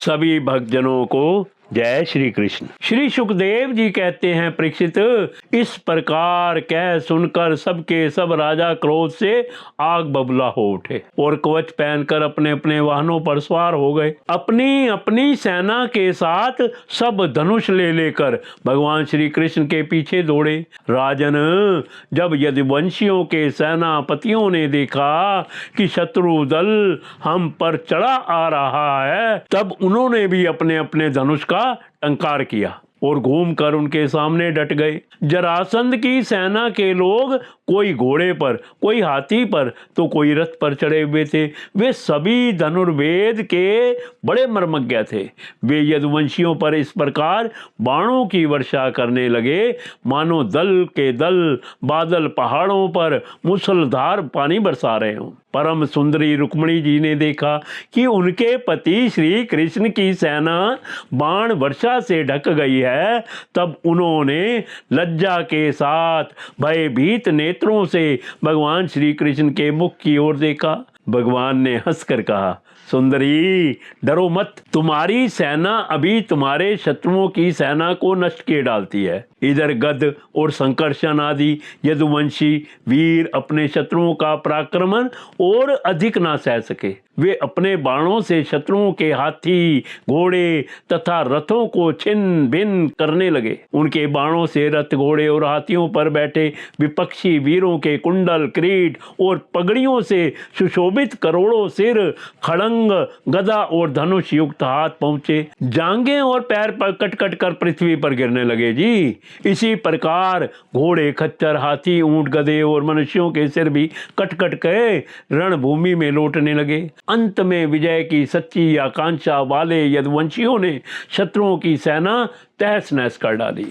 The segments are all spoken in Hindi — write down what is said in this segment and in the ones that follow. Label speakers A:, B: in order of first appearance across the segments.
A: सभी भक्तजनों को जय श्री कृष्ण। श्री सुखदेव जी कहते हैं, परीक्षित, इस प्रकार कह सुनकर सबके सब राजा क्रोध से आग बबूला हो उठे और कवच पहनकर अपने अपने वाहनों पर सवार हो गए। अपनी अपनी सेना के साथ सब धनुष ले लेकर भगवान श्री कृष्ण के पीछे दौड़े। राजन, जब यदुवंशियों के सेनापतियों ने देखा कि शत्रु दल हम पर चढ़ा आ रहा है, तब उन्होंने भी अपने अपने धनुष का टंकार किया और घूमकर उनके सामने डट गए। जरासंध की सेना के लोग कोई घोड़े पर, कोई हाथी पर, तो कोई रथ पर चढ़े हुए थे। वे सभी धनुर्वेद के बड़े मर्मज्ञ थे। वे यदुवंशियों पर इस प्रकार बाणों की वर्षा करने लगे मानो दल के दल बादल पहाड़ों पर मूसलाधार पानी बरसा रहे हों। परम सुंदरी रुक्मिणी जी ने देखा कि उनके पति श्री कृष्ण की सेना बाण वर्षा से ढक गई है, तब उन्होंने लज्जा के साथ भयभीत नेत्रों से भगवान श्री कृष्ण के मुख की ओर देखा। भगवान ने हंसकर कहा, सुंदरी, डरो मत, तुम्हारी सेना अभी तुम्हारे शत्रुओं की सेना को नष्ट किए डालती है। इधर गद और संकर्षण आदि यदुवंशी वीर अपने शत्रुओं का पराक्रमण और अधिक ना सह सके। वे अपने बाणों से शत्रुओं के हाथी, घोड़े तथा रथों को छिन्न भिन्न करने लगे। उनके बाणों से रथ, घोड़े और हाथियों पर बैठे विपक्षी वीरों के कुंडल, किरीट और पगड़ियों से सुशोभित करोड़ों सिर, खड़ंग, गदा और धनुष युक्त हाथ पहुंचे। जांघें और पैर पर कट कट कर पृथ्वी पर गिरने लगे जी। इसी प्रकार घोड़े, खच्चर, हाथी, ऊंट, गधे और मनुष्यों के सिर भी कट कट के रणभूमि में लौटने लगे। अंत में विजय की सच्ची आकांक्षा वाले यदुवंशियों ने शत्रुओं की सेना तहस नहस कर डाली।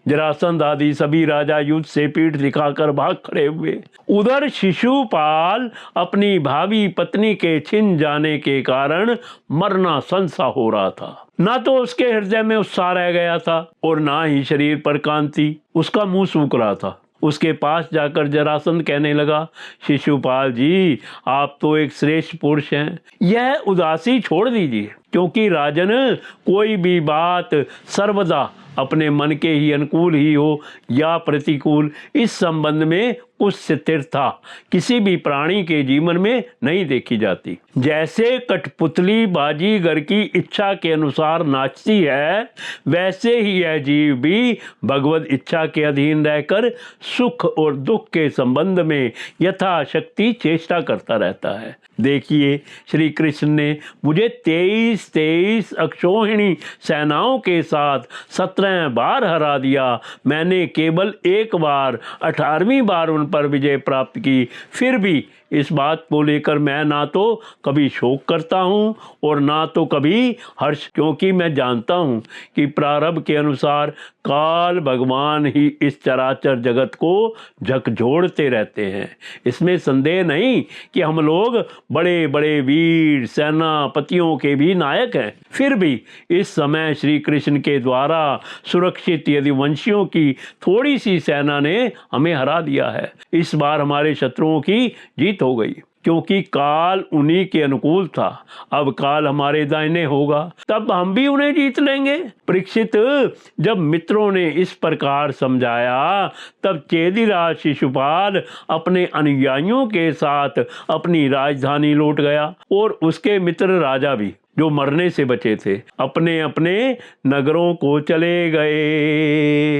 A: जरासंध आदि सभी राजा युद्ध से पीठ दिखाकर भाग खड़े हुए। उधर शिशुपाल अपनी भावी पत्नी के छिन जाने के कारण मरना संसा हो रहा था। ना तो उसके हृदय में उत्साह रह गया था और ना ही शरीर पर कांति। उसका मुंह सूख रहा था। उसके पास जाकर जरासंध कहने लगा, शिशुपाल जी, आप तो एक श्रेष्ठ पुरुष हैं, यह उदासी छोड़ दीजिए, क्योंकि राजन, कोई भी बात सर्वदा अपने मन के ही अनुकूल ही हो या प्रतिकूल, इस संबंध में कुछ स्थिरता किसी भी प्राणी के जीवन में नहीं देखी जाती। जैसे कठपुतली बाजीगर की इच्छा के अनुसार नाचती है, वैसे ही यह जीव भी भगवत इच्छा के अधीन रहकर सुख और दुख के संबंध में यथाशक्ति चेष्टा करता रहता है। देखिए, श्री कृष्ण ने मुझे 23 अक्षौहिणी सेनाओं के साथ 17 बार हरा दिया। मैंने केवल एक बार 18वीं बार उन पर विजय प्राप्त की। फिर भी इस बात को लेकर मैं ना तो कभी शोक करता हूँ और ना तो कभी हर्ष, क्योंकि मैं जानता हूँ कि प्रारब्ध के अनुसार काल भगवान ही इस चराचर जगत को झकझोड़ते रहते हैं। इसमें संदेह नहीं कि हम लोग बड़े बड़े वीर सेनापतियों के भी नायक हैं। फिर भी इस समय श्री कृष्ण के द्वारा सुरक्षित यदुवंशियों की थोड़ी सी सेना ने हमें हरा दिया है। इस बार हमारे शत्रुओं की जीत हो गई, क्योंकि काल उन्हीं के अनुकूल था। अब काल हमारे दाहिने होगा, तब हम भी उन्हें जीत लेंगे। परीक्षित, जब मित्रों ने इस प्रकार समझाया, तब चेदिराज शिशुपाल अपने अनुयायियों के साथ अपनी राजधानी लौट गया और उसके मित्र राजा भी, जो मरने से बचे थे, अपने अपने नगरों को चले गए।